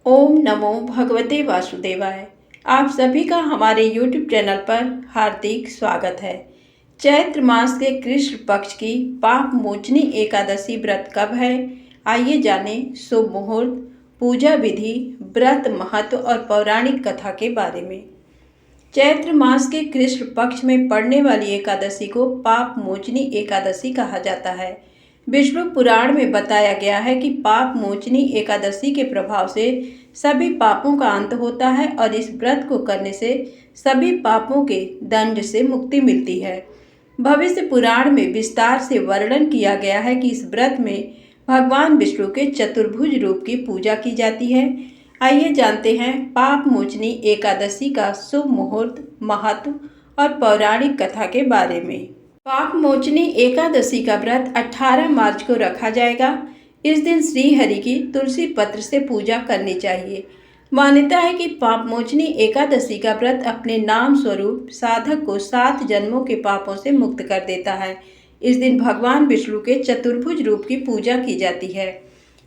ओम नमो भगवते वासुदेवाय। आप सभी का हमारे YouTube चैनल पर हार्दिक स्वागत है। चैत्र मास के कृष्ण पक्ष की पाप मोचनी एकादशी व्रत कब है, आइए जाने शुभ मुहूर्त, पूजा विधि, व्रत महत्व और पौराणिक कथा के बारे में। चैत्र मास के कृष्ण पक्ष में पड़ने वाली एकादशी को पाप मोचनी एकादशी कहा जाता है। विष्णु पुराण में बताया गया है कि पाप मोचनी एकादशी के प्रभाव से सभी पापों का अंत होता है और इस व्रत को करने से सभी पापों के दंड से मुक्ति मिलती है। भविष्य पुराण में विस्तार से वर्णन किया गया है कि इस व्रत में भगवान विष्णु के चतुर्भुज रूप की पूजा की जाती है। आइए जानते हैं पाप मोचनी एकादशी का शुभ मुहूर्त, महत्व और पौराणिक कथा के बारे में। पाप मोचनी एकादशी का व्रत 18 मार्च को रखा जाएगा। इस दिन श्री हरि की तुलसी पत्र से पूजा करनी चाहिए। मान्यता है कि पाप मोचनी एकादशी का व्रत अपने नाम स्वरूप साधक को 7 जन्मों के पापों से मुक्त कर देता है। इस दिन भगवान विष्णु के चतुर्भुज रूप की पूजा की जाती है।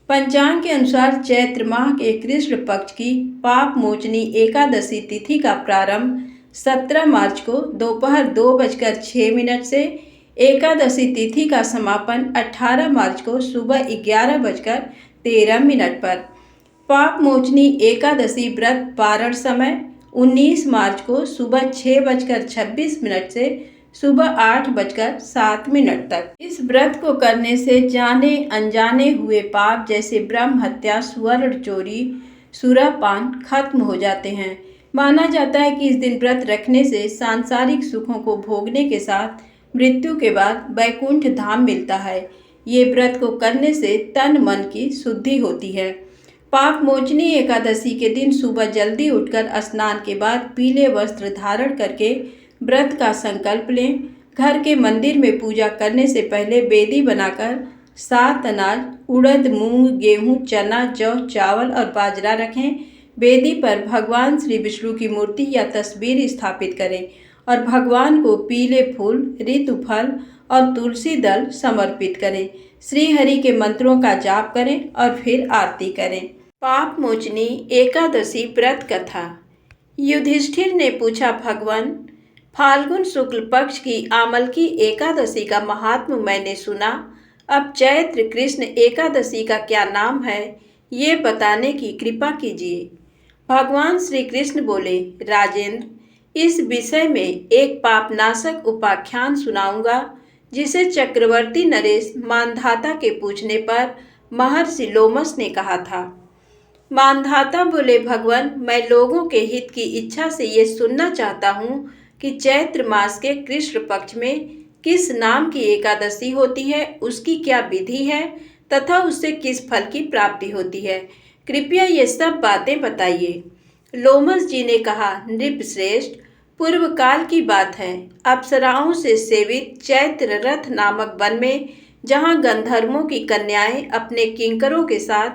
पंचांग के अनुसार चैत्र माह के कृष्ण पक्ष की पाप मोचनी एकादशी तिथि का प्रारंभ 17 मार्च को दोपहर 2:06 से एकादशी तिथि का समापन 18 मार्च को सुबह 11:13 पर। पाप मोचनी एकादशी व्रत पारण समय 19 मार्च को सुबह 6:26 से सुबह 8:07 तक। इस व्रत को करने से जाने अनजाने हुए पाप जैसे ब्रह्म हत्या, स्वर्ण चोरी, सुरापान खत्म हो जाते हैं। माना जाता है कि इस दिन व्रत रखने से सांसारिक सुखों को भोगने के साथ मृत्यु के बाद वैकुंठ धाम मिलता है। ये व्रत को करने से तन मन की शुद्धि होती है। पाप मोचनी एकादशी के दिन सुबह जल्दी उठकर स्नान के बाद पीले वस्त्र धारण करके व्रत का संकल्प लें। घर के मंदिर में पूजा करने से पहले वेदी बनाकर 7 अनाज उड़द, मूंग, गेहूं, चना, जौ, चावल और बाजरा रखें। वेदी पर भगवान श्री विष्णु की मूर्ति या तस्वीर स्थापित करें और भगवान को पीले फूल, ऋतुफल और तुलसी दल समर्पित करें। श्री हरि के मंत्रों का जाप करें और फिर आरती करें। पाप मोचनी एकादशी व्रत कथा। युधिष्ठिर ने पूछा, भगवान, फाल्गुन शुक्ल पक्ष की आमलकी एकादशी का महात्म्य मैंने सुना। अब चैत्र कृष्ण एकादशी का क्या नाम है, ये बताने की कृपा कीजिए। भगवान श्री कृष्ण बोले, राजेंद्र, इस विषय में एक पापनाशक उपाख्यान सुनाऊंगा जिसे चक्रवर्ती नरेश मानधाता के पूछने पर महर्षि लोमस ने कहा था। मानधाता बोले, भगवान, मैं लोगों के हित की इच्छा से ये सुनना चाहता हूँ कि चैत्र मास के कृष्ण पक्ष में किस नाम की एकादशी होती है, उसकी क्या विधि है तथा उससे किस फल की प्राप्ति होती है। कृपया ये सब बातें बताइए। लोमस जी ने कहा, नृपश्रेष्ठ, पूर्व काल की बात है। अप्सराओं से सेवित चैत्र रथ नामक वन में, जहाँ गंधर्वों की कन्याएं अपने किंकरों के साथ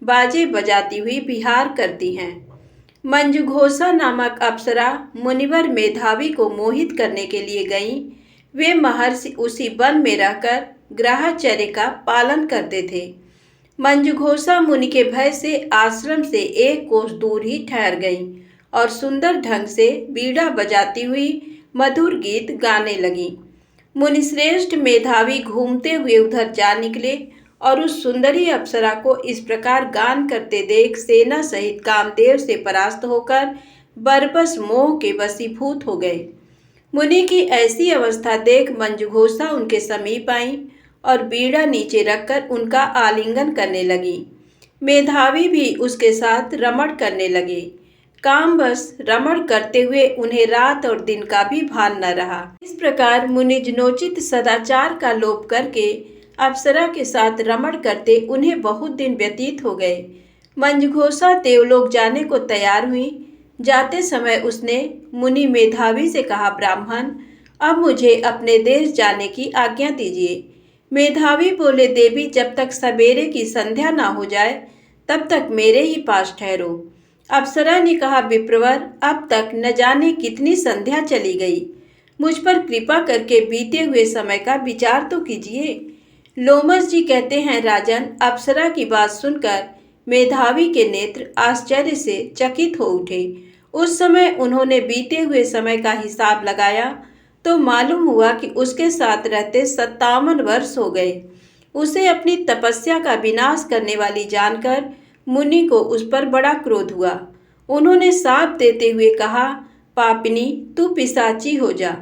बाजे बजाती हुई विहार करती हैं, मंजुघोषा नामक अप्सरा मुनिवर मेधावी को मोहित करने के लिए गईं। वे महर्षि उसी वन में रहकर ग्रहचर्य का पालन करते थे। मंजुघोषा मुनि के भय से आश्रम से 1 कोस दूर ही ठहर गईं और सुंदर ढंग से बीड़ा बजाती हुई मधुर गीत गाने लगीं। मुनिश्रेष्ठ मेधावी घूमते हुए उधर जा निकले और उस सुंदरी अप्सरा को इस प्रकार गान करते देख सेना सहित कामदेव से परास्त होकर बरबस मोह के वशीभूत हो गए। मुनि की ऐसी अवस्था देख मंजुघोषा उनके समीप आई और बीड़ा नीचे रखकर उनका आलिंगन करने लगी। मेधावी भी उसके साथ रमण करने लगे। काम बस रमण करते हुए उन्हें रात और दिन का भी भान न रहा। इस प्रकार मुनिजनोचित सदाचार का लोप करके अप्सरा के साथ रमण करते उन्हें बहुत दिन व्यतीत हो गए। मंजुघोषा देवलोक जाने को तैयार हुई। जाते समय उसने मुनि मेधावी से कहा, ब्राह्मण, अब मुझे अपने देश जाने की आज्ञा दीजिए। मेधावी बोले, देवी, जब तक सवेरे की संध्या ना हो जाए तब तक मेरे ही पास ठहरो। अप्सरा ने कहा, विप्रवर, अब तक न जाने कितनी संध्या चली गई। मुझ पर कृपा करके बीते हुए समय का विचार तो कीजिए। लोमस जी कहते हैं, राजन, अप्सरा की बात सुनकर मेधावी के नेत्र आश्चर्य से चकित हो उठे। उस समय उन्होंने बीते हुए समय का हिसाब लगाया तो मालूम हुआ कि उसके साथ रहते 57 वर्ष हो गए। उसे अपनी तपस्या का विनाश करने वाली जानकर मुनि को उस पर बड़ा क्रोध हुआ। उन्होंने शाप देते हुए कहा, पापिनी, तू पिशाची हो जा।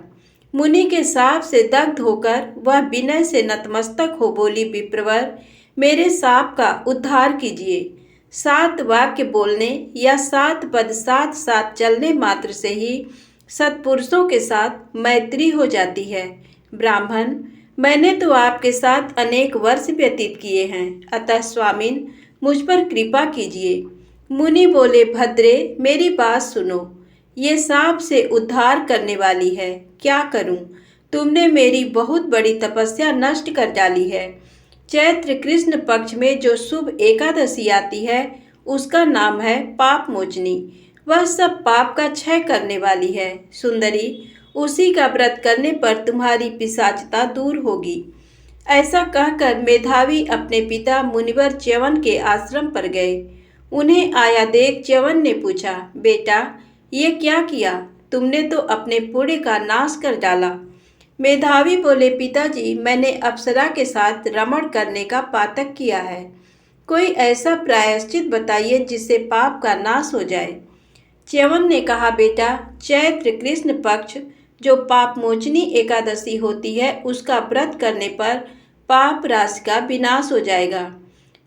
मुनि के शाप से दग्ध होकर वह विनय से नतमस्तक हो बोली, विप्रवर, मेरे शाप का उद्धार कीजिए। 7 वाक्य बोलने या 7 पद साथ साथ चलने मात्र से ही सत्पुरुषों के साथ मैत्री हो जाती है। ब्राह्मण, मैंने तो आपके साथ अनेक वर्ष व्यतीत किए हैं, अतः स्वामिन मुझ पर कृपा कीजिए। मुनि बोले, भद्रे, मेरी बात सुनो, ये सांप से उद्धार करने वाली है, क्या करूं? तुमने मेरी बहुत बड़ी तपस्या नष्ट कर डाली है। चैत्र कृष्ण पक्ष में जो शुभ एकादशी आती है उसका नाम है पाप मोचनी। वह सब पाप का क्षय करने वाली है। सुंदरी, उसी का व्रत करने पर तुम्हारी पिशाचता दूर होगी। ऐसा कहकर मेधावी अपने पिता मुनिवर च्यवन के आश्रम पर गए। उन्हें आया देख च्यवन ने पूछा, बेटा, ये क्या किया? तुमने तो अपने पुण्य का नाश कर डाला। मेधावी बोले, पिताजी, मैंने अप्सरा के साथ रमण करने का पातक किया है। कोई ऐसा प्रायश्चित बताइए जिससे पाप का नाश हो जाए। च्यवन ने कहा, बेटा, चैत्र कृष्ण पक्ष जो पाप मोचनी एकादशी होती है उसका व्रत करने पर पाप राशि का विनाश हो जाएगा।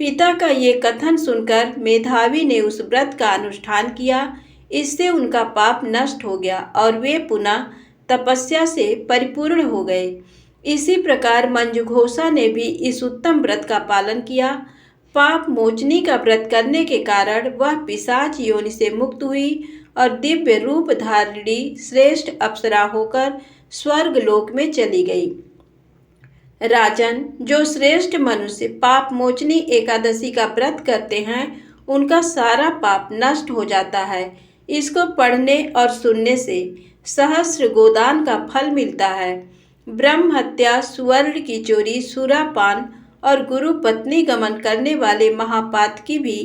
पिता का ये कथन सुनकर मेधावी ने उस व्रत का अनुष्ठान किया। इससे उनका पाप नष्ट हो गया और वे पुनः तपस्या से परिपूर्ण हो गए। इसी प्रकार मंजुघोषा ने भी इस उत्तम व्रत का पालन किया। पाप मोचनी का व्रत करने के कारण वह पिशाच योनि से मुक्त हुई और दिव्य रूप धारिणी श्रेष्ठ अप्सरा होकर स्वर्ग लोक में चली गई। राजन, जो श्रेष्ठ मनुष्य पाप मोचनी एकादशी का व्रत करते हैं उनका सारा पाप नष्ट हो जाता है। इसको पढ़ने और सुनने से सहस्र गोदान का फल मिलता है। ब्रह्म हत्या, सुवर्ण की चोरी, सुरापान और गुरु पत्नी गमन करने वाले महापातकी भी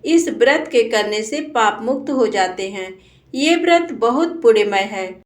इस व्रत के करने से पाप मुक्त हो जाते हैं। ये व्रत बहुत पुण्यमय है।